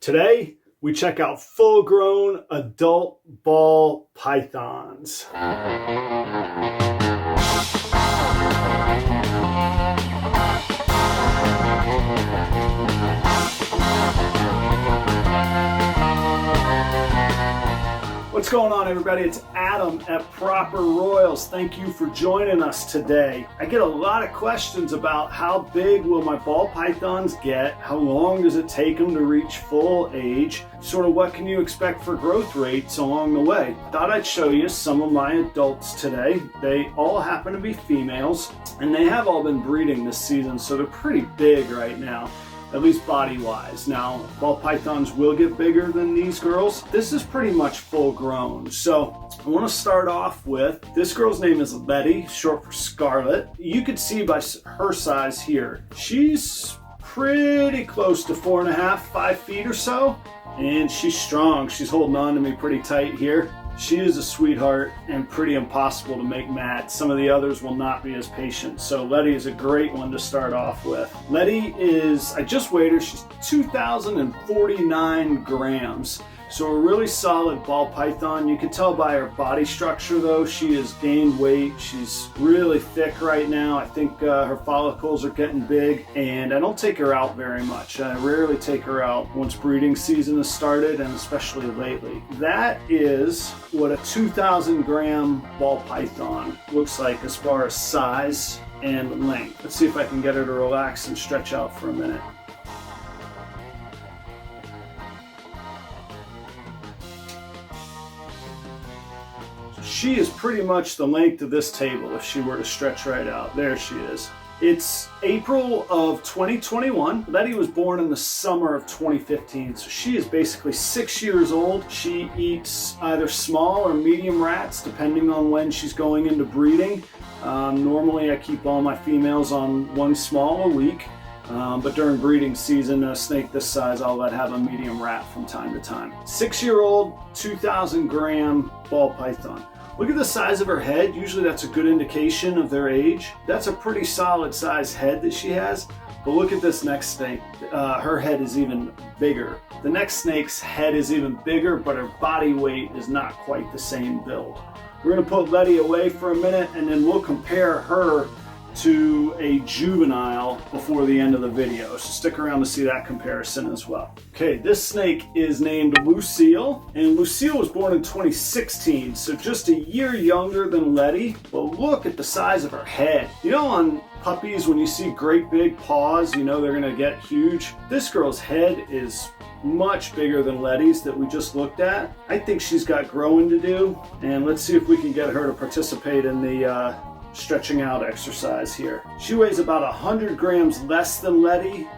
Today, we check out full-grown adult ball pythons. What's going on, everybody? It's Adam at Proper Royals. Thank you for joining us today. I get a lot of questions about how big will my ball pythons get, how long does it take them to reach full age, sort of what can you expect for growth rates along the way. Thought I'd show you some of my adults today. They all happen to be females, and they have all been breeding this season, so they're pretty big right now, at least body-wise. Now, ball pythons will get bigger than these girls. This is pretty much full grown. So I want to start off with, this girl's name is Letty, short for Scarlet. You could see by her size here, she's pretty close to 4.5, 5 feet or so, and she's strong. She's holding on to me pretty tight here. She is a sweetheart and pretty impossible to make mad. Some of the others will not be as patient. So Letty is a great one to start off with. Letty is, I just weighed her, she's 2,049 grams. So a really solid ball python. You can tell by her body structure though, she has gained weight. She's really thick right now. I think her follicles are getting big, and I don't take her out very much. I rarely take her out once breeding season has started, and especially lately. That is what a 2,000 gram ball python looks like as far as size and length. Let's see if I can get her to relax and stretch out for a minute. She is pretty much the length of this table if she were to stretch right out. There she is. It's April of 2021. Letty was born in the summer of 2015, so she is basically 6 years old. She eats either small or medium rats, depending on when she's going into breeding. Normally I keep all my females on one small a week, but during breeding season, a snake this size, I'll let have a medium rat from time to time. 6-year-old, 2,000 gram ball python. Look at the size of her head. Usually that's a good indication of their age. That's a pretty solid size head that she has. But look at this next snake. Her head is even bigger. The next snake's head is even bigger, but her body weight is not quite the same build. We're gonna put Letty away for a minute, and then we'll compare her to a juvenile before the end of the video. So stick around to see that comparison as well. Okay, this snake is named Lucille, and Lucille was born in 2016, so just a year younger than Letty. But look at the size of her head. You know, on puppies, when you see great big paws, you know they're gonna get huge. This girl's head is much bigger than Letty's that we just looked at. I think she's got growing to do, and let's see if we can get her to participate in the stretching out exercise here. She weighs about 100 grams less than Letty.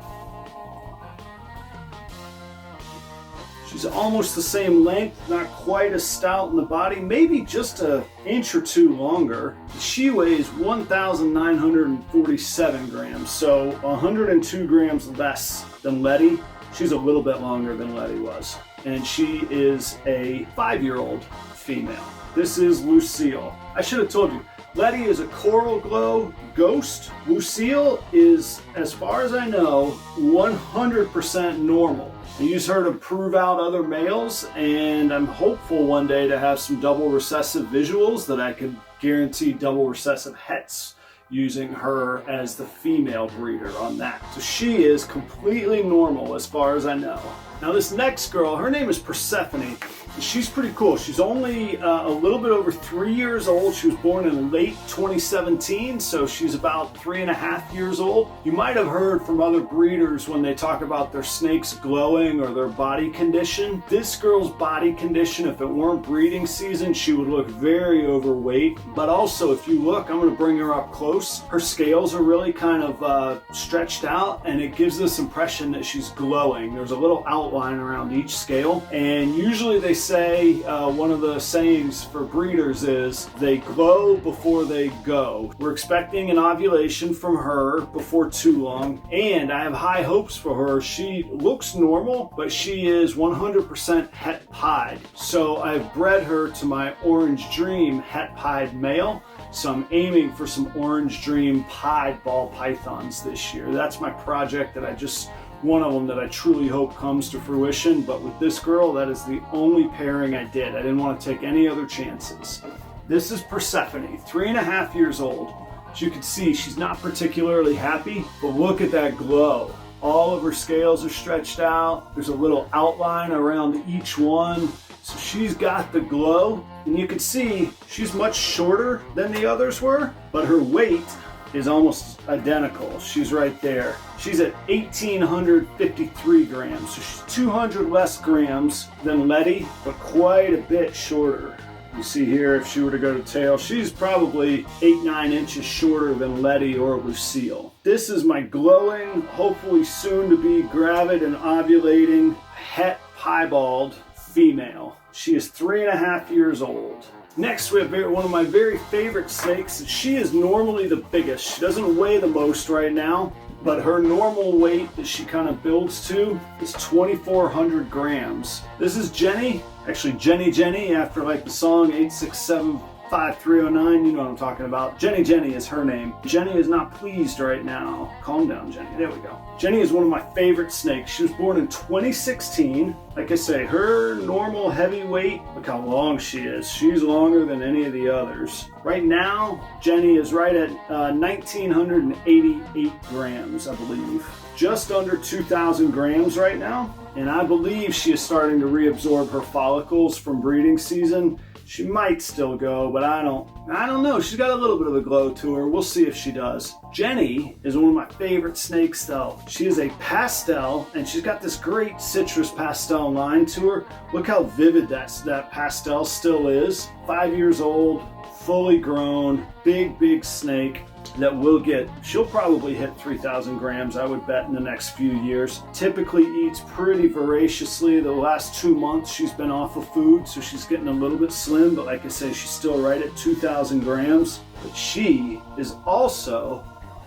She's almost the same length, not quite as stout in the body, maybe just an inch or two longer. She weighs 1,947 grams, so 102 grams less than Letty. She's a little bit longer than Letty was. And she is a 5-year-old female. This is Lucille. I should have told you, Letty is a coral glow ghost. Lucille is, as far as I know, 100% normal. I use her to prove out other males, and I'm hopeful one day to have some double recessive visuals that I could guarantee double recessive hets using her as the female breeder on that. So she is completely normal as far as I know. Now this next girl, her name is Persephone. She's pretty cool. She's only a little bit over 3 years old. She was born in late 2017, so she's about 3.5 years old. You might have heard from other breeders when they talk about their snakes glowing or their body condition. This girl's body condition, if it weren't breeding season, she would look very overweight. But also, if you look, I'm going to bring her up close. Her scales are really kind of stretched out, and it gives this impression that she's glowing. There's a little outline around each scale, and usually they say one of the sayings for breeders is they glow before they go. We're expecting an ovulation from her before too long, and I have high hopes for her. She looks normal, but she is 100% het pied. So I've bred her to my Orange Dream het pied male. So I'm aiming for some Orange Dream pied ball pythons this year. That's my project that I just one of them that I truly hope comes to fruition, but with this girl, that is the only pairing I did. I didn't want to take any other chances. This is Persephone, 3.5 years old. As you can see, she's not particularly happy, but look at that glow. All of her scales are stretched out. There's a little outline around each one. So she's got the glow, and you can see she's much shorter than the others were, but her weight is almost identical. She's right there. She's at 1,853 grams. So she's 200 less grams than Letty, but quite a bit shorter. You see here, if she were to go to tail, she's probably 8-9 inches shorter than Letty or Lucille. This is my glowing, hopefully soon to be gravid and ovulating het piebald female. She is 3.5 years old. Next, we have one of my very favorite snakes. She is normally the biggest. She doesn't weigh the most right now, but her normal weight that she kind of builds to is 2,400 grams. This is Jenny, actually Jenny, after like the song 8675309, you know what I'm talking about. Jenny is her name. Jenny is not pleased right now. Calm down, Jenny, there we go. Jenny is one of my favorite snakes. She was born in 2016. Like I say, her normal heavy weight, look how long she is. She's longer than any of the others. Right now, Jenny is right at 1,988 grams, I believe. Just under 2,000 grams right now. And I believe she is starting to reabsorb her follicles from breeding season. She might still go, but I don't know. She's got a little bit of a glow to her. We'll see if she does. Jenny is one of my favorite snakes though. She is a pastel, and she's got this great citrus pastel line to her. Look how vivid that pastel still is. 5 years old, fully grown, big snake that she'll probably hit 3,000 grams, I would bet, in the next few years. Typically eats pretty voraciously. The last 2 months she's been off of food, so she's getting a little bit slim, but like I say, she's still right at 2,000 grams. But she is also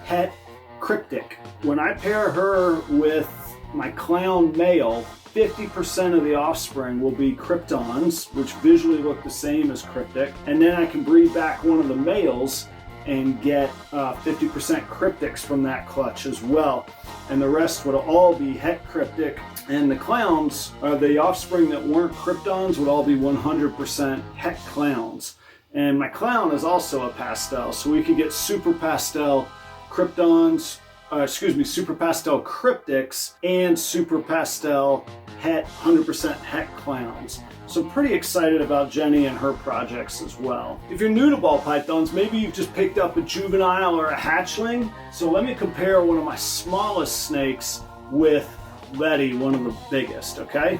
het cryptic. When I pair her with my clown male, 50% of the offspring will be kryptons, which visually look the same as cryptic, and then I can breed back one of the males and get 50% cryptics from that clutch as well. And the rest would all be het cryptic. And the clowns, the offspring that weren't kryptons, would all be 100% het clowns. And my clown is also a pastel, so we could get super pastel kryptons, super pastel cryptics and super pastel het, 100% het clowns. So I'm pretty excited about Jenny and her projects as well. If you're new to ball pythons, maybe you've just picked up a juvenile or a hatchling. So let me compare one of my smallest snakes with Letty, one of the biggest, okay?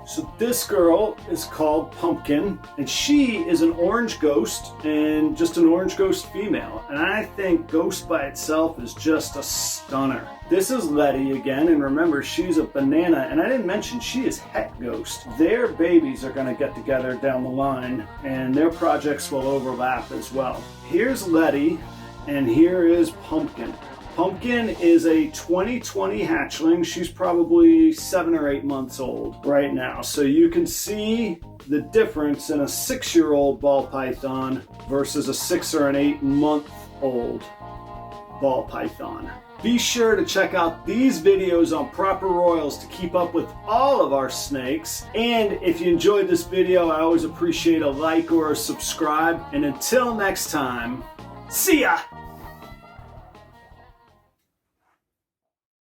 So this girl is called Pumpkin, and she is an orange ghost, and just an orange ghost female. And I think ghost by itself is just a stunner. This is Letty again, and remember, she's a banana, and I didn't mention she is het ghost. Their babies are gonna get together down the line, and their projects will overlap as well. Here's Letty, and here is Pumpkin. Pumpkin is a 2020 hatchling. She's probably 7 or 8 months old right now. So you can see the difference in a 6-year-old ball python versus a 6 or an 8-month-old ball python. Be sure to check out these videos on proper royals to keep up with all of our snakes. And if you enjoyed this video, I always appreciate a like or a subscribe. And until next time, see ya!